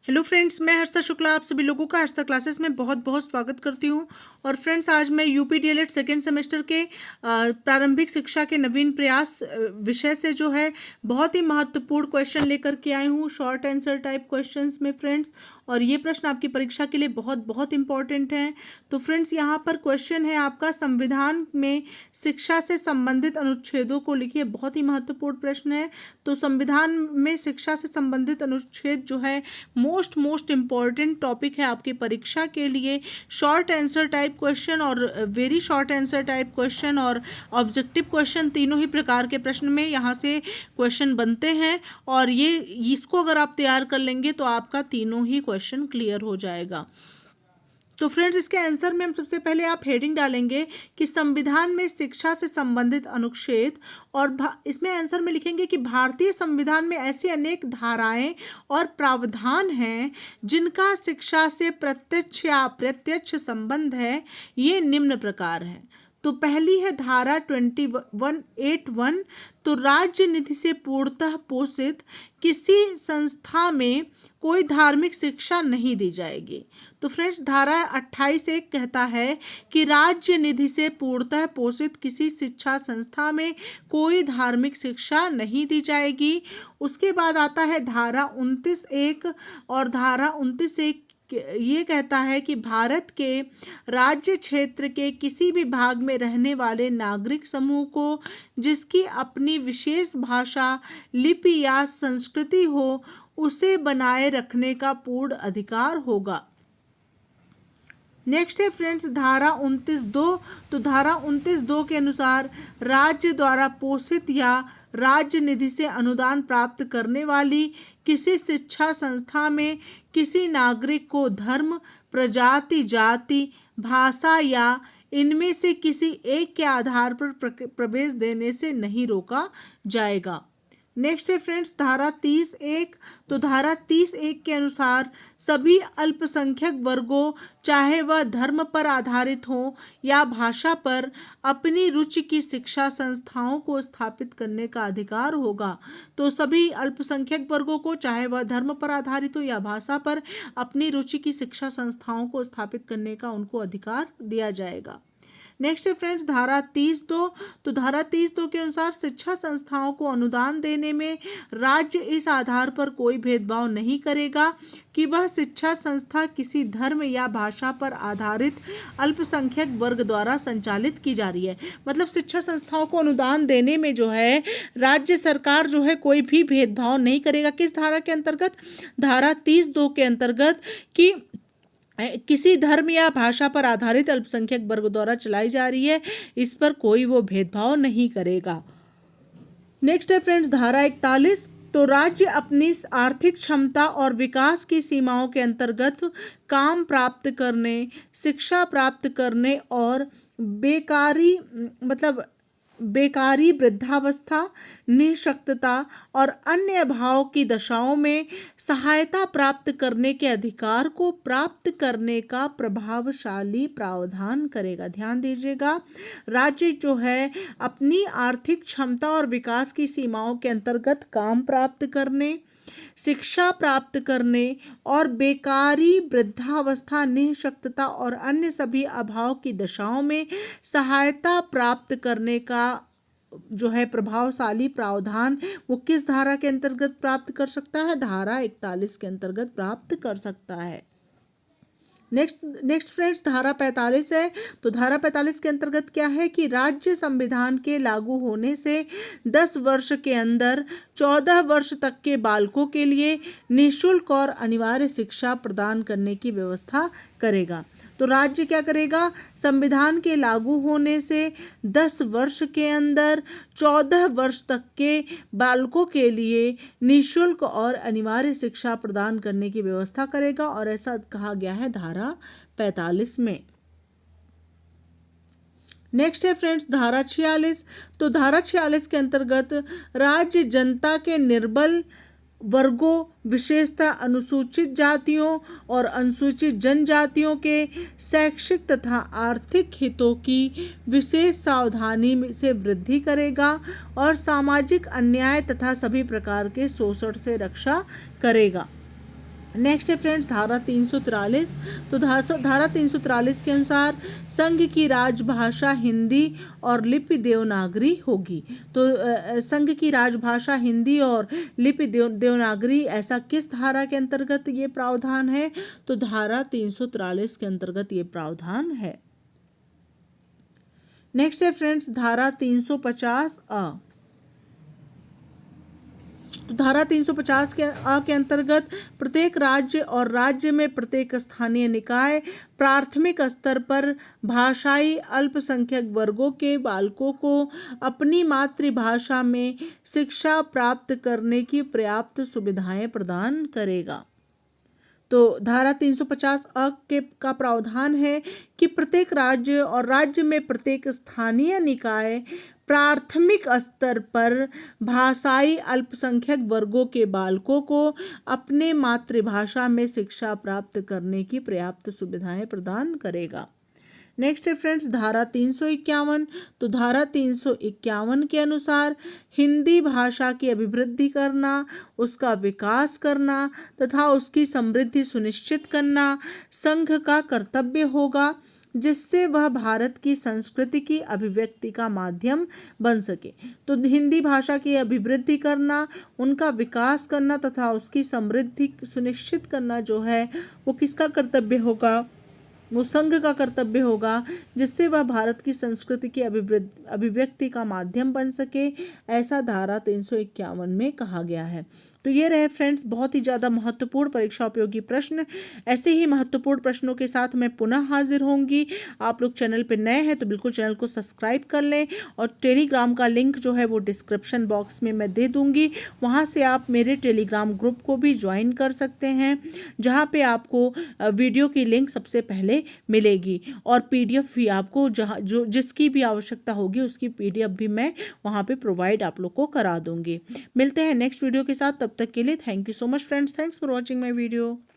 Hello friends, मैं हर्षा शुक्ला आप सभी लोगों का हर्षा क्लासेस में बहुत बहुत स्वागत करती हूं। और फ्रेंड्स, आज मैं यूपी डीएलएड सेकेंड सेमेस्टर के प्रारंभिक शिक्षा के नवीन प्रयास विषय से जो है बहुत ही महत्वपूर्ण क्वेश्चन लेकर के आई हूं, शॉर्ट आंसर टाइप क्वेश्चंस में फ्रेंड्स। और ये प्रश्न आपकी परीक्षा के लिए बहुत बहुत इंपॉर्टेंट हैं। तो फ्रेंड्स, यहाँ पर क्वेश्चन है आपका, संविधान में शिक्षा से संबंधित अनुच्छेदों को लिखिए। बहुत ही महत्वपूर्ण प्रश्न है। तो संविधान में शिक्षा से संबंधित अनुच्छेद जो है मोस्ट इम्पॉर्टेंट टॉपिक है आपकी परीक्षा के लिए। शॉर्ट आंसर टाइप क्वेश्चन और very short answer type question और ऑब्जेक्टिव क्वेश्चन, तीनों ही प्रकार के प्रश्न में यहाँ से क्वेश्चन बनते हैं। और ये इसको अगर आप तैयार कर लेंगे तो आपका तीनों ही क्वेश्चन क्लियर हो जाएगा। तो फ्रेंड्स, इसके आंसर में हम सबसे पहले आप हेडिंग डालेंगे कि संविधान में शिक्षा से संबंधित अनुच्छेद, और इसमें आंसर में लिखेंगे कि भारतीय संविधान में ऐसी अनेक धाराएं और प्रावधान हैं जिनका शिक्षा से प्रत्यक्ष या अप्रत्यक्ष संबंध है। ये निम्न प्रकार हैं। तो पहली है धारा 2181। तो राज्य निधि से पूर्णतः पोषित किसी संस्था में कोई धार्मिक शिक्षा नहीं दी जाएगी। तो फ्रेंड्स, धारा 28(1) कहता है कि राज्य निधि से पूर्णतः पोषित किसी शिक्षा संस्था में कोई धार्मिक शिक्षा नहीं दी जाएगी। उसके बाद आता है धारा 29(1), और धारा 29(1) ये कहता है कि भारत के राज्य क्षेत्र के किसी भी भाग में रहने वाले नागरिक समूह को जिसकी अपनी विशेष भाषा, लिपि या संस्कृति हो, उसे बनाए रखने का पूर्ण अधिकार होगा। नेक्स्ट है फ्रेंड्स धारा 29(2). तो धारा 29(2) के अनुसार राज्य द्वारा पोषित या राज्य निधि से अनुदान प्राप्त करने वाली किसी शिक्षा संस्था में किसी नागरिक को धर्म, प्रजाति, जाति, भाषा या इनमें से किसी एक के आधार पर प्रवेश देने से नहीं रोका जाएगा। नेक्स्ट है फ्रेंड्स धारा 30(1). तो धारा 30(1) के अनुसार सभी अल्पसंख्यक वर्गों, चाहे वह धर्म पर आधारित हो या भाषा पर, अपनी रुचि की शिक्षा संस्थाओं को स्थापित करने का अधिकार होगा। तो सभी अल्पसंख्यक वर्गों को, चाहे वह धर्म पर आधारित हो या भाषा पर, अपनी रुचि की शिक्षा संस्थाओं को स्थापित करने का उनको अधिकार दिया जाएगा। नेक्स्ट है फ्रेंड्स धारा 30(2). तो धारा 30(2) के अनुसार शिक्षा संस्थाओं को अनुदान देने में राज्य इस आधार पर कोई भेदभाव नहीं करेगा कि वह शिक्षा संस्था किसी धर्म या भाषा पर आधारित अल्पसंख्यक वर्ग द्वारा संचालित की जा रही है। मतलब शिक्षा संस्थाओं को अनुदान देने में जो है राज्य सरकार जो है कोई भी भेदभाव नहीं करेगा। किस धारा के अंतर्गत? धारा 30(2) के अंतर्गत, कि किसी धर्म या भाषा पर आधारित अल्पसंख्यक वर्ग द्वारा चलाई जा रही है, इस पर कोई वो भेदभाव नहीं करेगा। नेक्स्ट है फ्रेंड्स धारा 41। तो राज्य अपनी आर्थिक क्षमता और विकास की सीमाओं के अंतर्गत काम प्राप्त करने, शिक्षा प्राप्त करने और बेकारी, वृद्धावस्था, निःशक्तता और अन्य अभाव की दशाओं में सहायता प्राप्त करने के अधिकार को प्राप्त करने का प्रभावशाली प्रावधान करेगा। ध्यान दीजिएगा, राज्य जो है अपनी आर्थिक क्षमता और विकास की सीमाओं के अंतर्गत काम प्राप्त करने, शिक्षा प्राप्त करने और बेकारी, वृद्धावस्था, निःशक्तता और अन्य सभी अभाव की दशाओं में सहायता प्राप्त करने का जो है प्रभावशाली प्रावधान वो किस धारा के अंतर्गत प्राप्त कर सकता है? धारा 41 के अंतर्गत प्राप्त कर सकता है। नेक्स्ट फ्रेंड्स धारा 45 है। तो धारा 45 के अंतर्गत क्या है कि राज्य संविधान के लागू होने से 10 वर्ष के अंदर 14 वर्ष तक के बालकों के लिए निःशुल्क और अनिवार्य शिक्षा प्रदान करने की व्यवस्था करेगा। तो राज्य क्या करेगा? संविधान के लागू होने से 10 वर्ष के अंदर 14 वर्ष तक के बालकों के लिए निःशुल्क और अनिवार्य शिक्षा प्रदान करने की व्यवस्था करेगा, और ऐसा कहा गया है धारा 45 में। नेक्स्ट है फ्रेंड्स धारा 46। तो धारा 46 के अंतर्गत राज्य जनता के निर्बल वर्गों, विशेषतः अनुसूचित जातियों और अनुसूचित जनजातियों के शैक्षिक तथा आर्थिक हितों की विशेष सावधानी से वृद्धि करेगा और सामाजिक अन्याय तथा सभी प्रकार के शोषण से रक्षा करेगा। नेक्स्ट है फ्रेंड्स धारा 343। तो धारा 343 के अनुसार संघ की राजभाषा हिंदी और लिपि देवनागरी होगी। तो संघ की राजभाषा हिंदी और लिपि देवनागरी, ऐसा किस धारा के अंतर्गत ये प्रावधान है? तो धारा 343 के अंतर्गत ये प्रावधान है। नेक्स्ट है फ्रेंड्स धारा 350 अ। तो धारा 350 के अ के अंतर्गत प्रत्येक राज्य और राज्य में प्रत्येक स्थानीय निकाय प्राथमिक स्तर पर भाषाई अल्पसंख्यक वर्गों के बालकों को अपनी मातृभाषा में शिक्षा प्राप्त करने की पर्याप्त सुविधाएं प्रदान करेगा। तो धारा 350 अ के का प्रावधान है कि प्रत्येक राज्य और राज्य में प्रत्येक स्थानीय निकाय प्राथमिक स्तर पर भाषाई अल्पसंख्यक वर्गों के बालकों को अपने मातृभाषा में शिक्षा प्राप्त करने की पर्याप्त सुविधाएं प्रदान करेगा। नेक्स्ट है फ्रेंड्स धारा 351। तो धारा 351 के अनुसार हिंदी भाषा की अभिवृद्धि करना, उसका विकास करना तथा उसकी समृद्धि सुनिश्चित करना संघ का कर्तव्य होगा, जिससे वह भारत की संस्कृति की अभिव्यक्ति का माध्यम बन सके। तो हिंदी भाषा की अभिवृद्धि करना, उनका विकास करना तथा उसकी समृद्धि सुनिश्चित करना जो है वो किसका कर्तव्य होगा? वो संघ का कर्तव्य होगा, जिससे वह भारत की संस्कृति की अभिव्यक्ति का माध्यम बन सके, ऐसा धारा 351 में कहा गया है। तो ये रहे फ्रेंड्स बहुत ही ज़्यादा महत्वपूर्ण परीक्षा उपयोगी प्रश्न। ऐसे ही महत्वपूर्ण प्रश्नों के साथ मैं पुनः हाजिर होंगी। आप लोग चैनल पर नए हैं तो बिल्कुल चैनल को सब्सक्राइब कर लें, और टेलीग्राम का लिंक जो है वो डिस्क्रिप्शन बॉक्स में मैं दे दूँगी, वहाँ से आप मेरे टेलीग्राम ग्रुप को भी ज्वाइन कर सकते हैं, जहाँ पे आपको वीडियो की लिंक सबसे पहले मिलेगी, और पीडीएफ भी आपको जहाँ जो जिसकी भी आवश्यकता होगी उसकी पीडीएफ भी मैं वहाँ पे प्रोवाइड आप लोग को करा दूँगी। मिलते हैं नेक्स्ट वीडियो के साथ, तब तक के लिए thank you so much friends, thanks for watching my video.